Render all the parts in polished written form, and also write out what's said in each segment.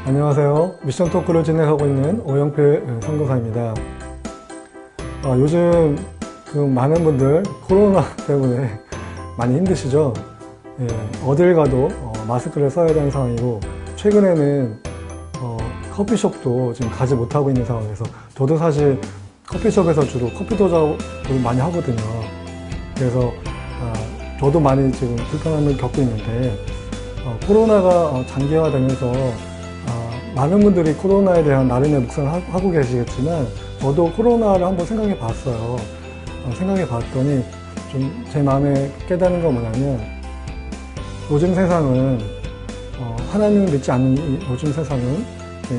안녕하세요. 미션 토크를 진행하고 있는 오영필 선교사입니다. 요즘 많은 분들 코로나 때문에 많이 힘드시죠? 예, 어딜 가도 마스크를 써야 되는 상황이고, 최근에는 커피숍도 지금 가지 못하고 있는 상황에서, 저도 사실 커피숍에서 주로 커피 도작을 많이 하거든요. 그래서 저도 많이 지금 불편함을 겪고 있는데, 코로나가 장기화되면서 많은 분들이 코로나에 대한 나름의 묵상을 하고 계시겠지만, 저도 코로나를 한번 생각해 봤어요. 생각해 봤더니 좀 제 마음에 깨닫는 건 뭐냐면, 요즘 세상은 하나님을 믿지 않는 요즘 세상은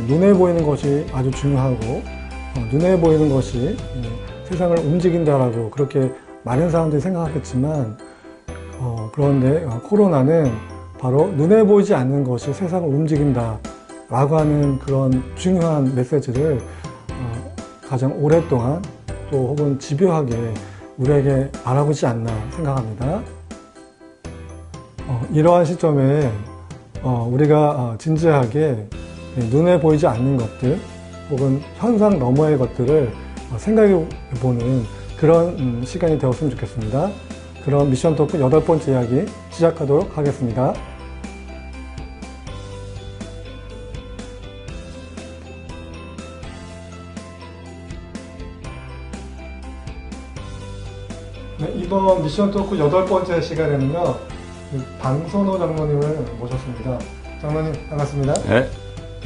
눈에 보이는 것이 아주 중요하고, 눈에 보이는 것이 세상을 움직인다라고 그렇게 많은 사람들이 생각하겠지만, 그런데 코로나는 바로 눈에 보이지 않는 것이 세상을 움직인다 라고 하는 그런 중요한 메시지를 가장 오랫동안 또 혹은 집요하게 우리에게 말하고 있지 않나 생각합니다. 이러한 시점에 우리가 진지하게 눈에 보이지 않는 것들 혹은 현상 너머의 것들을 생각해 보는 그런 시간이 되었으면 좋겠습니다. 그럼 미션 토크 8번째 이야기 시작하도록 하겠습니다. 네, 이번 미션 토크 8번째 시간에는요, 방선호 장로님을 모셨습니다. 장로님, 반갑습니다. 네,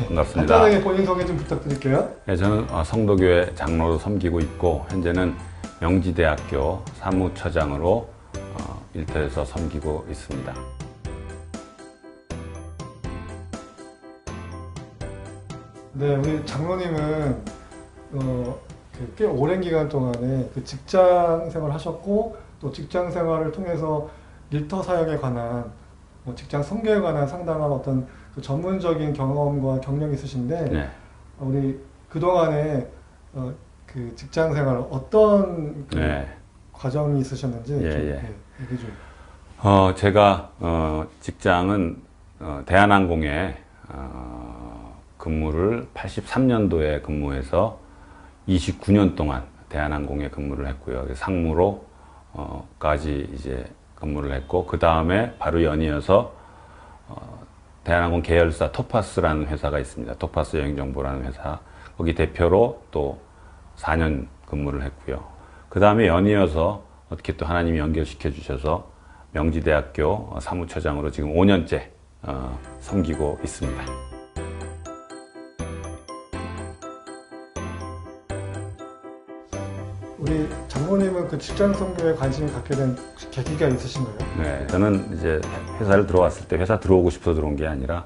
반갑습니다. 간단하게 본인 소개 좀 부탁드릴게요. 네, 저는 성도교회 장로로 섬기고 있고, 현재는 명지대학교 사무처장으로 일터에서 섬기고 있습니다. 네, 우리 장로님은 꽤 오랜 기간 동안에 직장 생활을 하셨고, 또 직장 생활을 통해서 일터 사역에 관한, 직장 선교에 관한 상당한 어떤 전문적인 경험과 경력이 있으신데, 네. 우리 그동안에 직장 생활 어떤 과정이 있으셨는지 좀 얘기 좀. 제가 직장은 대한항공에 근무를 83년도에 근무해서 29년 동안 대한항공에 근무를 했고요. 상무로까지 이제 근무를 했고, 그 다음에 바로 연이어서 대한항공 계열사 토파스라는 회사가 있습니다. 토파스 여행정보라는 회사, 거기 대표로 또 4년 근무를 했고요. 그 다음에 연이어서 어떻게 또 하나님이 연결시켜 주셔서 명지대학교 사무처장으로 지금 5년째 섬기고 있습니다. 우리 장로님은 직장 선교에 관심을 갖게 된 계기가 있으신가요? 네, 저는 이제 회사를 들어왔을 때 회사 들어오고 싶어서 들어온 게 아니라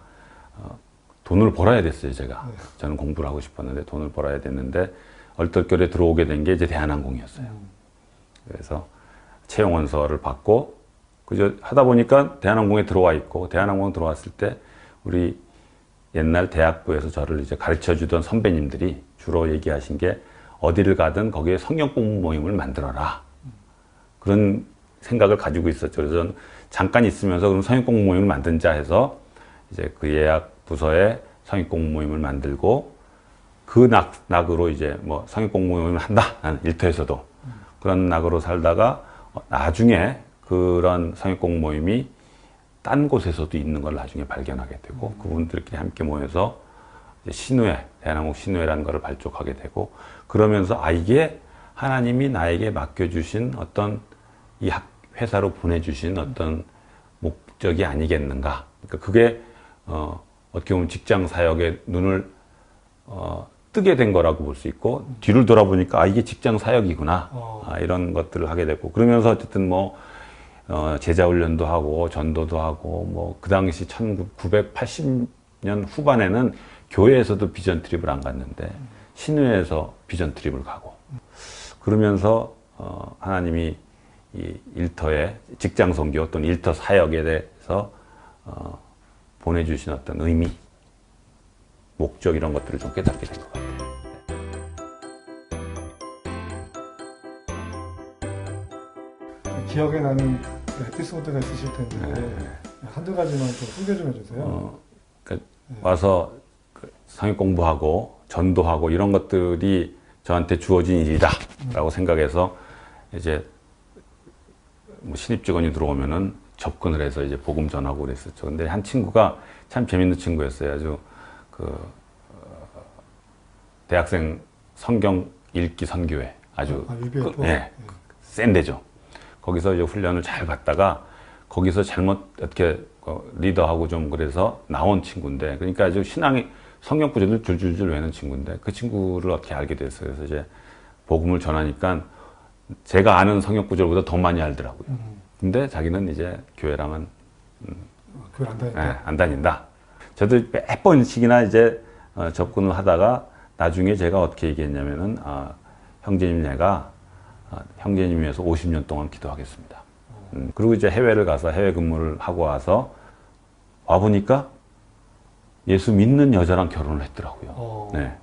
돈을 벌어야 됐어요, 제가. 저는 공부를 하고 싶었는데 돈을 벌어야 됐는데 얼떨결에 들어오게 된 게 이제 대한항공이었어요. 그래서 채용원서를 받고 그저 하다 보니까 대한항공에 들어와 있고, 대한항공 들어왔을 때 우리 옛날 대학부에서 저를 이제 가르쳐 주던 선배님들이 주로 얘기하신 게, 어디를 가든 거기에 성경 공부 모임을 만들어라. 그런 생각을 가지고 있었죠. 그래서 저는 잠깐 있으면서 그럼 성경 공부 모임을 만든자 해서 이제 그 예약 부서에 성경 공부 모임을 만들고, 그 낙으로 이제 성경 공부 모임을 한다. 나는 일터에서도. 그런 낙으로 살다가 나중에 그런 성경 공부 모임이 딴 곳에서도 있는 걸 나중에 발견하게 되고, 그분들끼리 함께 모여서 이제 신우회, 대한항공 신우회라는 것을 발족하게 되고, 그러면서 이게 하나님이 나에게 맡겨주신 어떤 이 회사로 보내주신 어떤 목적이 아니겠는가. 그러니까 그게 어떻게 보면 직장 사역에 눈을 뜨게 된 거라고 볼 수 있고, 뒤를 돌아보니까 이게 직장 사역이구나. 이런 것들을 하게 됐고, 그러면서 어쨌든 제자훈련도 하고 전도도 하고, 그 당시 1980년 후반에는 교회에서도 비전 트립을 안 갔는데 신우회에서 비전 트립을 가고, 그러면서 하나님이 이 일터의 직장 선교 또는 일터 사역에 대해서 보내주신 어떤 의미, 목적, 이런 것들을 좀 깨닫게 된 것 같아요. 기억에 나는 에피소드가 있으실 텐데 한두 가지만 좀 소개 좀 해주세요. 그러니까 와서 성역 공부하고 전도하고 이런 것들이 저한테 주어진 일이다라고 생각해서 이제 뭐 신입 직원이 들어오면은 접근을 해서 이제 복음 전하고 그랬었죠. 근데 한 친구가 참 재밌는 친구였어요. 아주 대학생 성경 읽기 선교회 아주 예, 센 데죠. 거기서 이제 훈련을 잘 받다가 거기서 잘못 이렇게 리더하고 좀 그래서 나온 친구인데, 그러니까 아주 신앙이 성경 구절을 줄줄줄 외는 친구인데 그 친구를 어떻게 알게 됐어요. 그래서 이제 복음을 전하니까 제가 아는 성경 구절보다 더 많이 알더라고요. 근데 자기는 이제 교회랑은 교회 안 다닌다. 예, 안 다닌다. 저도 몇 번씩이나 이제 접근을 하다가 나중에 제가 어떻게 얘기했냐면은 형제님 내가 형제님 위해서 50년 동안 기도하겠습니다. 그리고 이제 해외를 가서 해외 근무를 하고 와 보니까 예수 믿는 여자랑 결혼을 했더라고요. 네.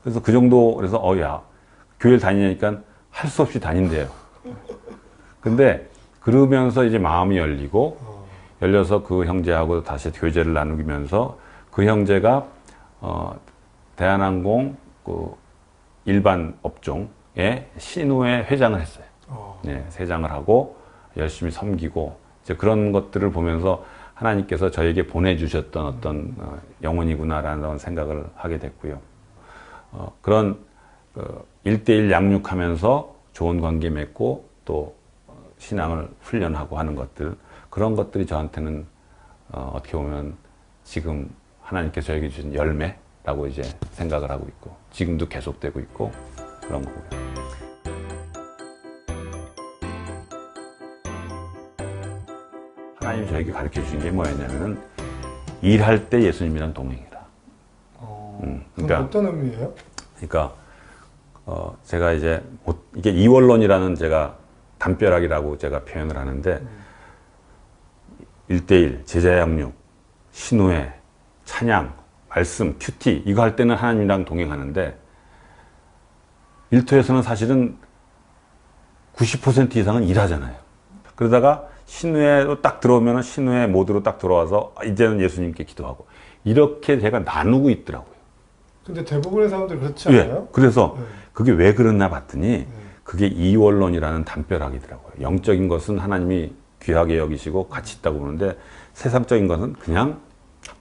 그래서 그 정도, 그래서 야, 교회를 다니니까 할 수 없이 다닌대요. 근데 그러면서 이제 마음이 열려서 그 형제하고 다시 교제를 나누면서 그 형제가 대한항공 그 일반 업종의 신우회 회장을 했어요. 네, 회장을 하고 열심히 섬기고 이제 그런 것들을 보면서 하나님께서 저에게 보내주셨던 어떤 영혼이구나라는 생각을 하게 됐고요. 그런 1대1 양육하면서 좋은 관계 맺고 또 신앙을 훈련하고 하는 것들, 그런 것들이 저한테는 어떻게 보면 지금 하나님께서 저에게 주신 열매라고 이제 생각을 하고 있고 지금도 계속되고 있고 그런 거고요. 하나님이 저에게 가르쳐 주신 게 뭐였냐면은 일할 때 예수님이랑 동행이라. 그러니까 어떤 의미예요? 그러니까 제가 이제 이게 이원론이라는 제가 담벼락이라고 제가 표현을 하는데 1대1 제자 양육, 신우회, 찬양, 말씀, 큐티 이거 할 때는 하나님이랑 동행하는데 일터에서는 사실은 90% 이상은 일하잖아요. 그러다가 신우회로 딱 들어오면 신우회 모드로 딱 들어와서 이제는 예수님께 기도하고 이렇게 제가 나누고 있더라고요. 근데 대부분의 사람들이 그렇지 않아요? 네. 그래서 그게 왜 그랬나 봤더니 그게 이원론이라는 담벼락이더라고요. 영적인 것은 하나님이 귀하게 여기시고 가치 있다고 보는데 세상적인 것은 그냥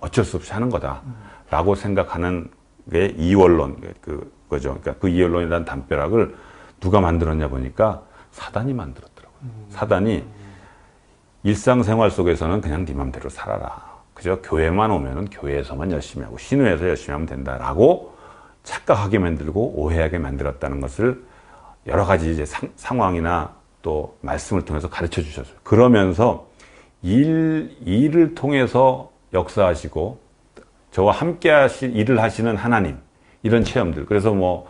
어쩔 수 없이 하는 거다라고 생각하는 게 이원론 그거죠. 그러니까 그 이원론이라는 담벼락을 누가 만들었냐 보니까 사단이 만들었더라고요. 사단이 일상생활 속에서는 그냥 네 맘대로 살아라. 그죠? 교회만 오면은 교회에서만 열심히 하고 신우에서 열심히 하면 된다라고 착각하게 만들고 오해하게 만들었다는 것을 여러 가지 이제 상황이나 또 말씀을 통해서 가르쳐 주셨어요. 그러면서 일을 통해서 역사하시고 저와 함께 일을 하시는 하나님 이런 체험들. 그래서 뭐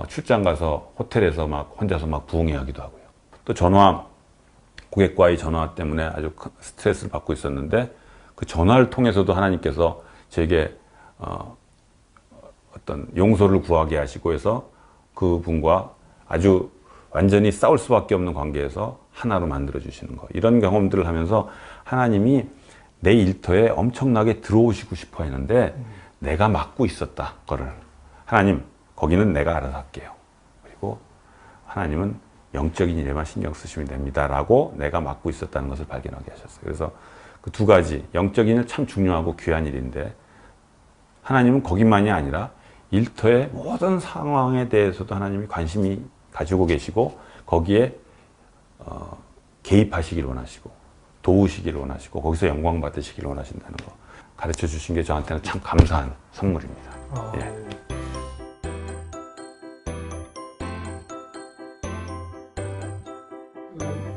출장 가서 호텔에서 막 혼자서 막 부흥회하기도 하고요. 또 고객과의 전화 때문에 아주 큰 스트레스를 받고 있었는데 그 전화를 통해서도 하나님께서 제게 어떤 용서를 구하게 하시고 해서 그분과 아주 완전히 싸울 수밖에 없는 관계에서 하나로 만들어 주시는 거. 이런 경험들을 하면서 하나님이 내 일터에 엄청나게 들어오시고 싶어 했는데 내가 막고 있었다. 그거를 하나님 거기는 내가 알아서 할게요. 그리고 하나님은 영적인 일에만 신경 쓰시면 됩니다. 라고 내가 맡고 있었다는 것을 발견하게 하셨어요. 그래서 그 두 가지, 영적인 일 참 중요하고 귀한 일인데 하나님은 거기만이 아니라 일터의 모든 상황에 대해서도 하나님이 관심이 가지고 계시고 거기에 개입하시길 원하시고 도우시길 원하시고 거기서 영광 받으시길 원하신다는 거 가르쳐 주신 게 저한테는 참 감사한 선물입니다. 예.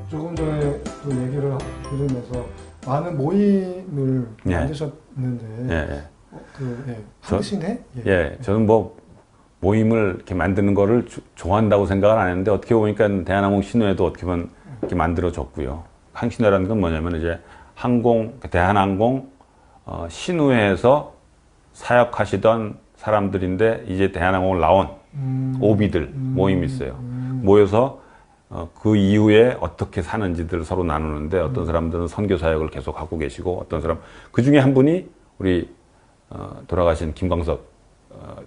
조금 전에 또 얘기를 들으면서 많은 모임을 만드셨는데 한신회? 저는 뭐 모임을 이렇게 만드는 거를 좋아한다고 생각을 안 했는데 어떻게 보니까 대한항공 신우회도 어떻게 보면 이렇게 만들어졌고요. 항신회라는 건 뭐냐면 이제 대한항공 신우회에서 사역하시던 사람들인데 이제 대한항공을 나온 오비들 모임이 있어요. 모여서 그 이후에 어떻게 사는지들을 서로 나누는데 어떤 사람들은 선교 사역을 계속 하고 계시고 어떤 사람 그 중에 한 분이 우리 돌아가신 김광석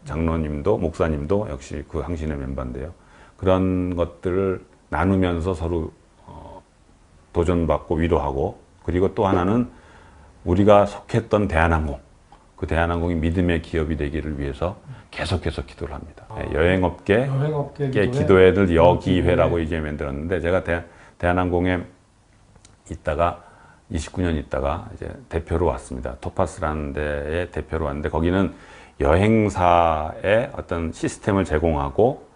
장로님도 목사님도 역시 그 항신의 멤버인데요. 그런 것들을 나누면서 서로 도전받고 위로하고, 그리고 또 하나는 우리가 속했던 대한항공, 그 대한항공이 믿음의 기업이 되기를 위해서 계속해서 기도를 합니다. 여행업계 기도회들 여기회라고 이제 만들었는데, 제가 대한항공에 있다가 29년 있다가 이제 대표로 왔습니다. 토파스라는 데에 대표로 왔는데, 거기는 여행사의 어떤 시스템을 제공하고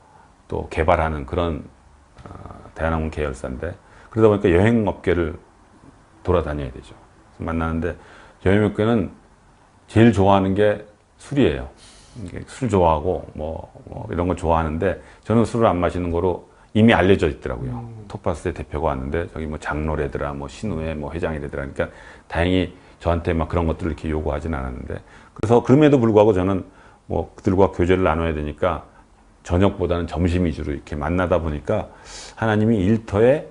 또 개발하는 그런 대한항공 계열사인데, 그러다 보니까 여행업계를 돌아다녀야 되죠. 만나는데 여행업계는 제일 좋아하는 게 술이에요. 술 좋아하고 뭐 이런 거 좋아하는데, 저는 술을 안 마시는 거로 이미 알려져 있더라고요. 토파스의 대표가 왔는데 저기 뭐 장로래더라, 뭐 신우회 뭐 회장이래더라. 그러니까 다행히 저한테 막 그런 것들을 이렇게 요구하진 않았는데, 그래서 그럼에도 불구하고 저는 뭐 그들과 교제를 나눠야 되니까 저녁보다는 점심 위주로 이렇게 만나다 보니까 하나님이 일터에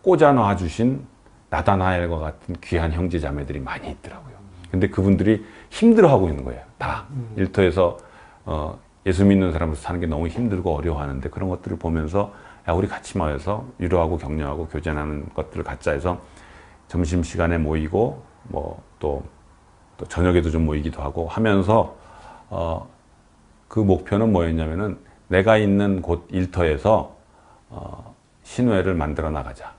꽂아 놔 주신 나다나엘과 같은 귀한 형제 자매들이 많이 있더라고요. 근데 그분들이 힘들어하고 있는 거예요. 다 일터에서 예수 믿는 사람으로서 사는 게 너무 힘들고 어려워하는데, 그런 것들을 보면서 야, 우리 같이 모여서 위로하고 격려하고 교제하는 것들을 갖자 해서 점심시간에 모이고 뭐 또 저녁에도 좀 모이기도 하고 하면서 그 목표는 뭐였냐면은 내가 있는 곳 일터에서 신우회를 만들어 나가자.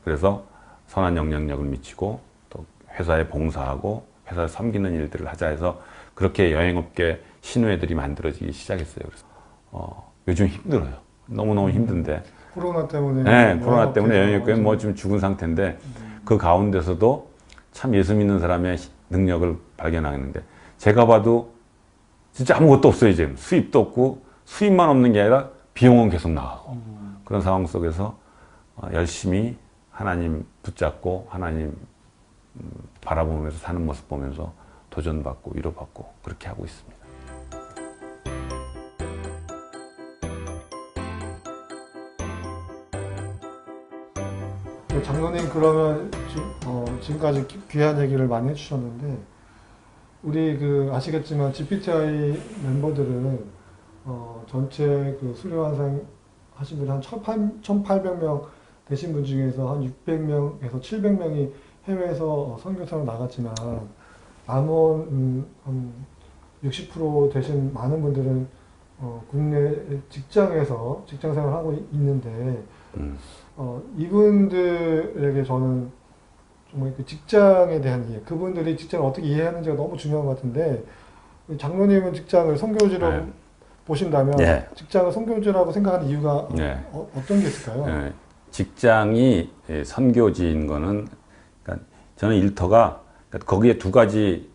그래서 선한 영향력을 미치고 또 회사에 봉사하고 회사에 섬기는 일들을 하자 해서 그렇게 여행업계 신우회들이 만들어지기 시작했어요. 그래서 요즘 힘들어요. 너무너무 힘든데. 코로나 때문에. 네, 코로나 때문에 여행업계는 뭐 좀 죽은 상태인데, 그 가운데서도 참 예수 믿는 사람의 능력을 발견하는데, 제가 봐도 진짜 아무것도 없어요. 지금 수입도 없고, 수입만 없는 게 아니라 비용은 계속 나가고, 그런 상황 속에서 열심히 하나님 붙잡고 하나님 바라보면서 사는 모습 보면서 도전받고 위로받고 그렇게 하고 있습니다. 장로님, 그러면 지금까지 귀한 얘기를 많이 해주셨는데, 우리 아시겠지만 GPTI 멤버들은 전체 그 수료환생 하신 분이 한 1,800명 되신 분 중에서 한 600명에서 700명이 해외에서 선교사로 나갔지만, 남은 한 60% 되신 많은 분들은 국내 직장에서 직장 생활을 하고 있는데, 이분들에게 저는 정말 그 직장에 대한 이해, 그분들이 직장을 어떻게 이해하는지가 너무 중요한 것 같은데, 장로님은 직장을 선교지로 보신다면 직장을 선교지라고 생각하는 이유가 어떤 게 있을까요? 직장이 선교지인 거는, 그러니까 저는 일터가, 그러니까 거기에 두 가지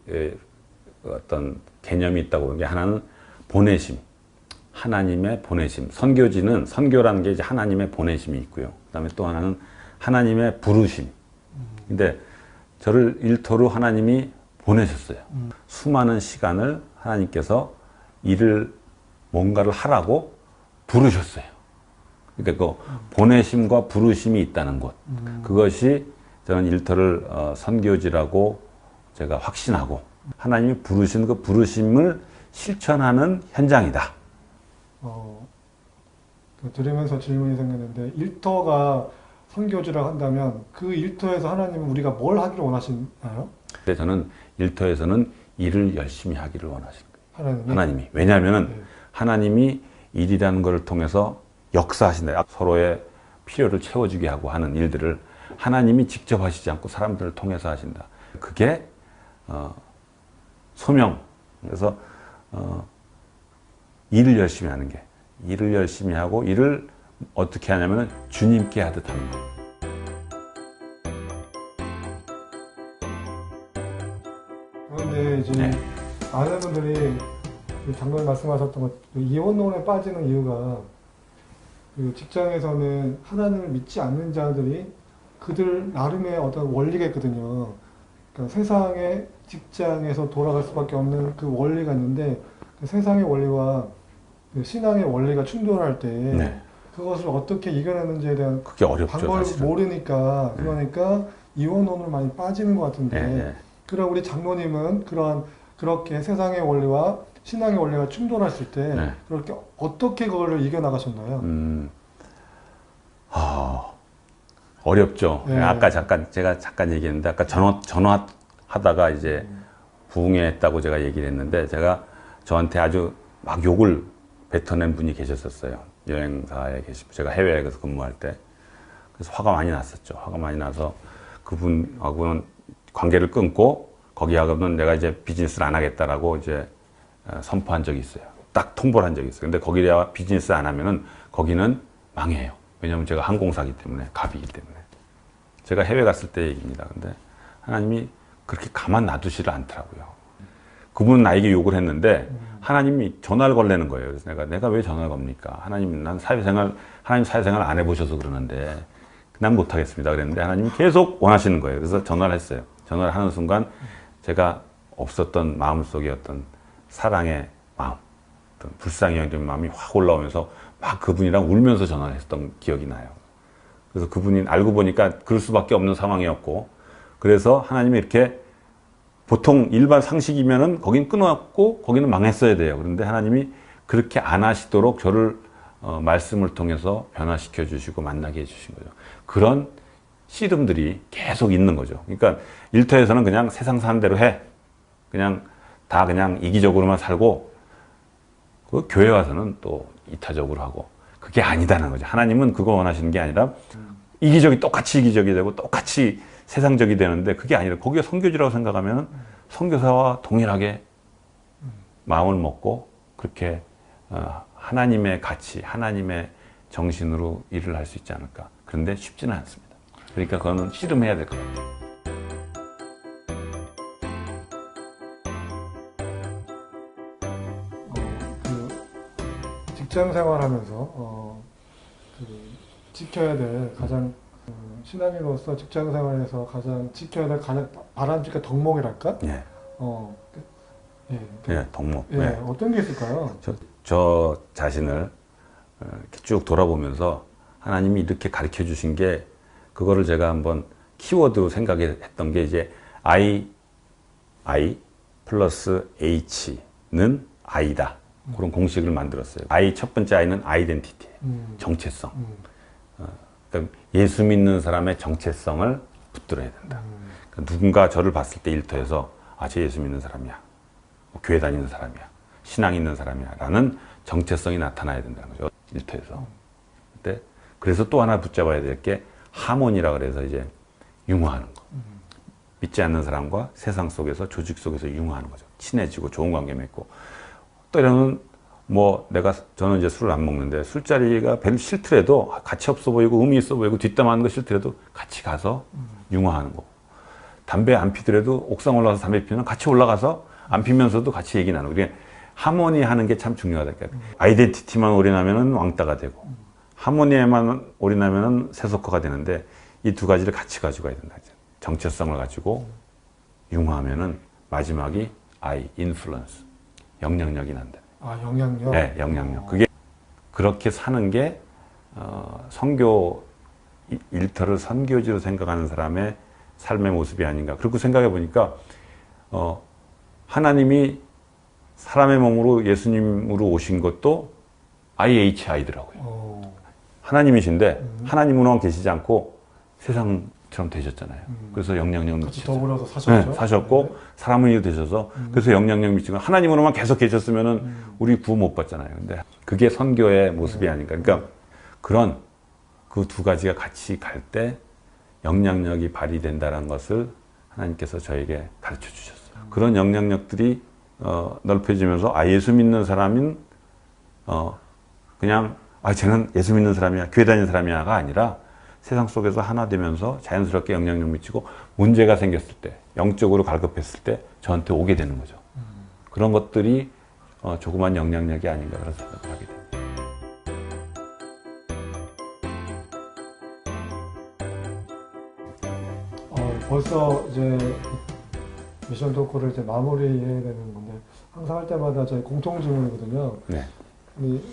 어떤 개념이 있다고 보는 게, 하나는 보내심, 하나님의 보내심. 선교지는, 선교라는 게 이제 하나님의 보내심이 있고요. 그 다음에 또 하나는 하나님의 부르심. 근데 저를 일터로 하나님이 보내셨어요. 수많은 시간을 하나님께서 뭔가를 하라고 부르셨어요. 그러니까 그 보내심과 부르심이 있다는 것. 그것이 저는 일터를 선교지라고 제가 확신하고, 하나님이 부르신 그 부르심을 실천하는 현장이다. 들으면서 질문이 생겼는데, 일터가 선교지라고 한다면 그 일터에서 하나님은 우리가 뭘 하기를 원하시나요? 근데 저는 일터에서는 일을 열심히 하기를 원하시는 거예요. 하나님이. 왜냐하면 하나님이 일이라는 것을 통해서 역사하신다. 서로의 필요를 채워주게 하고 하는 일들을 하나님이 직접 하시지 않고 사람들을 통해서 하신다. 그게 소명. 그래서 일을 열심히 하는 게, 일을 열심히 하고, 일을 어떻게 하냐면 주님께 하듯 하는 거예요. 그런데 이제 많은 분들이 장로님 말씀하셨던 것, 이혼론에 빠지는 이유가, 그 직장에서는 하나님을 믿지 않는 자들이 그들 나름의 어떤 원리가 있거든요. 그러니까 세상의 직장에서 돌아갈 수밖에 없는 그 원리가 있는데, 그 세상의 원리와 그 신앙의 원리가 충돌할 때 그것을 어떻게 이겨내는지에 대한 그게 어렵죠, 방법을 사실은. 모르니까, 그러니까 이혼론으로 많이 빠지는 것 같은데, 그럼 우리 장로님은 그러한 그렇게 세상의 원리와 신앙의 원리가 충돌했을 때 네. 그렇게 어떻게 그걸 이겨나가셨나요? 어렵죠. 네. 아까 제가 잠깐 얘기했는데, 아까 전화하다가 이제 부흥했다고 제가 얘기를 했는데, 저한테 아주 막 욕을 뱉어낸 분이 계셨었어요. 여행사에 계시고, 제가 해외에 가서 근무할 때. 그래서 화가 많이 났었죠. 화가 많이 나서 그분하고는 관계를 끊고, 거기하고는 내가 이제 비즈니스를 안 하겠다라고 이제 선포한 적이 있어요. 딱 통보를 한 적이 있어요. 근데 거기다가 비즈니스 안 하면은 거기는 망해요. 왜냐면 제가 항공사기 때문에, 갑이기 때문에. 제가 해외 갔을 때 얘기입니다. 근데 하나님이 그렇게 가만 놔두지를 않더라고요. 그분은 나에게 욕을 했는데 하나님이 전화를 걸려는 거예요. 그래서 내가 왜 전화를 겁니까? 하나님, 하나님 사회생활 안 해보셔서 그러는데 난 못하겠습니다. 그랬는데 하나님이 계속 원하시는 거예요. 그래서 전화를 했어요. 전화를 하는 순간 제가 없었던 마음속에 어떤 사랑의 마음, 어떤 불쌍히 여기는 마음이 확 올라오면서 막 그분이랑 울면서 전화를 했던 기억이 나요. 그래서 그분이 알고 보니까 그럴 수밖에 없는 상황이었고, 그래서 하나님이 이렇게 보통 일반 상식이면은 거긴 끊어갖고 거기는 망했어야 돼요. 그런데 하나님이 그렇게 안 하시도록 저를 말씀을 통해서 변화시켜 주시고 만나게 해주신 거죠. 그런 씨름들이 계속 있는 거죠. 그러니까 일터에서는 그냥 세상 사는 대로 해. 그냥 이기적으로만 살고, 그 교회 와서는 또 이타적으로 하고, 그게 아니다는 거죠. 하나님은 그거 원하시는 게 아니라 똑같이 이기적이 되고 똑같이 세상적이 되는데, 그게 아니라 거기가 선교지라고 생각하면 선교사와 동일하게 마음을 먹고 그렇게 하나님의 가치, 하나님의 정신으로 일을 할 수 있지 않을까. 그런데 쉽지는 않습니다. 그러니까 그거는 씨름해야 될 것 같아요. 직장 생활하면서 지켜야 될 가장 신앙인으로서 직장 생활에서 가장 지켜야 될 가장 바람직한 덕목이랄까? 예. 예, 예, 덕목. 예, 예. 어떤 게 있을까요? 저 자신을 이렇게 쭉 돌아보면서 하나님이 이렇게 가르쳐 주신 게, 그거를 제가 한번 키워드로 생각했던 게 이제 I 플러스 H는 I다. 그런 공식을 만들었어요. 첫 번째 I는 아이덴티티, 정체성. 그러니까 예수 믿는 사람의 정체성을 붙들어야 된다. 그러니까 누군가 저를 봤을 때 일터에서 쟤 예수 믿는 사람이야, 교회 다니는 사람이야, 신앙 있는 사람이야 라는 정체성이 나타나야 된다는 거죠. 일터에서. 그래서 또 하나 붙잡아야 될 게 하모니라 그래서 이제 융화하는 거. 믿지 않는 사람과 세상 속에서, 조직 속에서 융화하는 거죠. 친해지고 좋은 관계 맺고. 또 이러면 저는 이제 술을 안 먹는데 술자리가 별로 싫더라도, 가치 없어 보이고 의미 있어 보이고 뒷담하는 거 싫더라도 같이 가서 융화하는 거고, 담배 안 피더라도 옥상 올라가서 담배 피면 같이 올라가서 안 피면서도 같이 얘기 나누고, 그러니까 하모니 하는 게 참 중요하다. 그러니까 아이덴티티만 올인하면은 왕따가 되고, 하모니에만 올인하면은 세속화가 되는데, 이 두 가지를 같이 가지고 가야 된다. 정체성을 가지고 융화하면은 마지막이 인플루언스. 영향력이 난다. 영향력? 네, 영향력. 그게, 그렇게 사는 게, 선교, 일터를 선교지로 생각하는 사람의 삶의 모습이 아닌가. 그렇게 생각해 보니까, 하나님이 사람의 몸으로 예수님으로 오신 것도 IHI더라고요. 하나님이신데, 하나님으로만 계시지 않고 세상처럼 되셨잖아요. 그래서 영향력 같이 미치죠. 더불어서 사셨죠? 네, 사셨고, 네. 사람이 되셔서, 그래서 영향력 미치고, 하나님으로만 계속 계셨으면은 우리 구원 못 받잖아요. 근데 그게 선교의 모습이 아닌가. 그러니까 그런 그 두 가지가 같이 갈 때 영향력이 발휘된다는 것을 하나님께서 저에게 가르쳐 주셨어요. 그런 영향력들이 넓혀지면서, 예수 믿는 사람인 그냥 쟤는 예수 믿는 사람이야, 교회 다니는 사람이야가 아니라, 세상 속에서 하나 되면서 자연스럽게 영향력 미치고, 문제가 생겼을 때, 영적으로 갈급했을 때 저한테 오게 되는 거죠. 그런 것들이 조그만 영향력이 아닌가 그런 생각을 하게 됩니다. 벌써 이제 미션 토크를 이제 마무리해야 되는 건데, 항상 할 때마다 저희 공통 질문이거든요. 네. 우리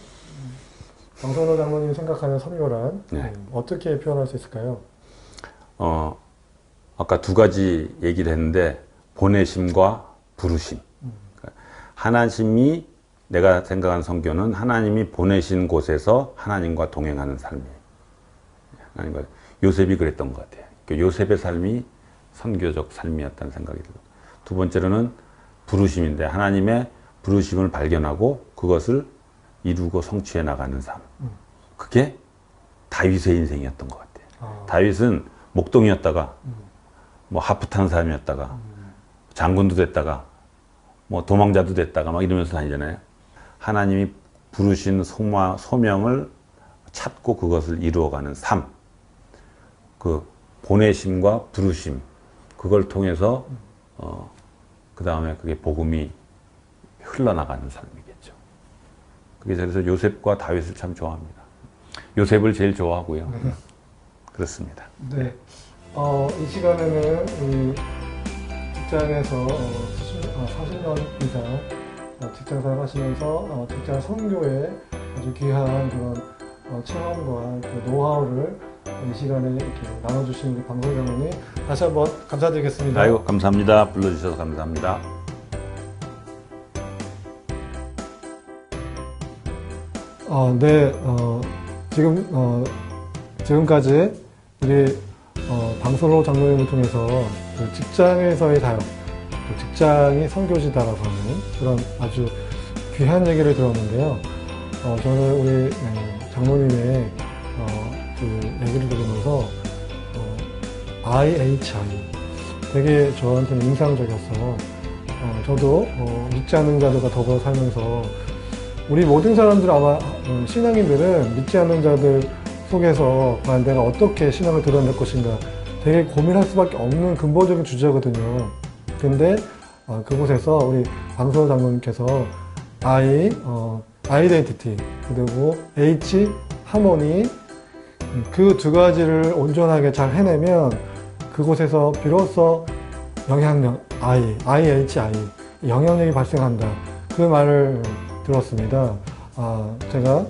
정선호 장로님이 생각하는 선교란 네. 어떻게 표현할 수 있을까요? 아까 두 가지 얘기를 했는데, 보내심과 부르심. 하나님이 내가 생각하는 선교는 하나님이 보내신 곳에서 하나님과 동행하는 삶이에요. 하나님과 요셉이 그랬던 것 같아요. 그 요셉의 삶이 선교적 삶이었다는 생각이 들고 두 번째로는 부르심인데 하나님의 부르심을 발견하고 그것을 이루고 성취해 나가는 삶. 그게 다윗의 인생이었던 것 같아요. 다윗은 목동이었다가 뭐 하프탄 사람이었다가 장군도 됐다가 뭐 도망자도 됐다가 막 이러면서 다니잖아요. 하나님이 부르신 소명을 찾고 그것을 이루어가는 삶. 그 보내심과 부르심 그걸 통해서 그 다음에 그게 복음이 흘러나가는 삶이겠죠. 그래서 요셉과 다윗을 참 좋아합니다. 요셉을 제일 좋아하고요. 그렇습니다. 네. 이 시간에는 이 직장에서 40년 이상 직장 생활하시면서 직장 선교에 아주 귀한 그런 체험과 그 노하우를 이 시간에 이렇게 나눠주신 우리 방송 장로님 다시 한번 감사드리겠습니다. 아이고, 감사합니다. 불러주셔서 감사합니다. 네, 지금까지 우리 방송로 장로님을 통해서 그 직장에서의 사역, 직장이 선교지다라고 하는 그런 아주 귀한 얘기를 들었는데요. 저는 우리 장로님의 그 얘기를 들으면서 IHI 되게 저한테는 인상적이었어요. 저도 믿지 않는 자들과 더불어 살면서 우리 모든 사람들 아마 신앙인들은 믿지 않는 자들 속에서 과연 내가 어떻게 신앙을 드러낼 것인가 되게 고민할 수밖에 없는 근본적인 주제거든요. 근데 그곳에서 우리 방송 장로님께서 아이덴티티 그리고 H 하모니 그 두 가지를 온전하게 잘 해내면 그곳에서 비로소 영향력 IHI 영향력이 발생한다 그 말을 들었습니다. 제가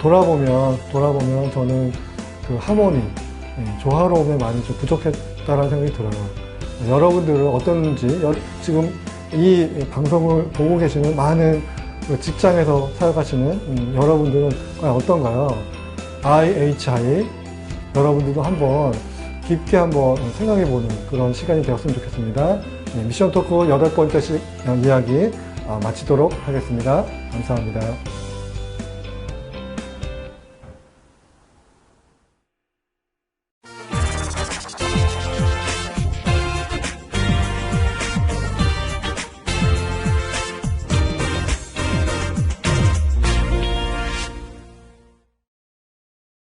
돌아보면 저는 그 하모니 조화로움에 많이 좀 부족했다라는 생각이 들어요. 여러분들은 어떤지 지금 이 방송을 보고 계시는 많은 직장에서 사역하시는 여러분들은 과연 어떤가요? IHI 여러분들도 한번 깊게 한번 생각해보는 그런 시간이 되었으면 좋겠습니다. 미션 토크 8번째 이야기 마치도록 하겠습니다. 감사합니다.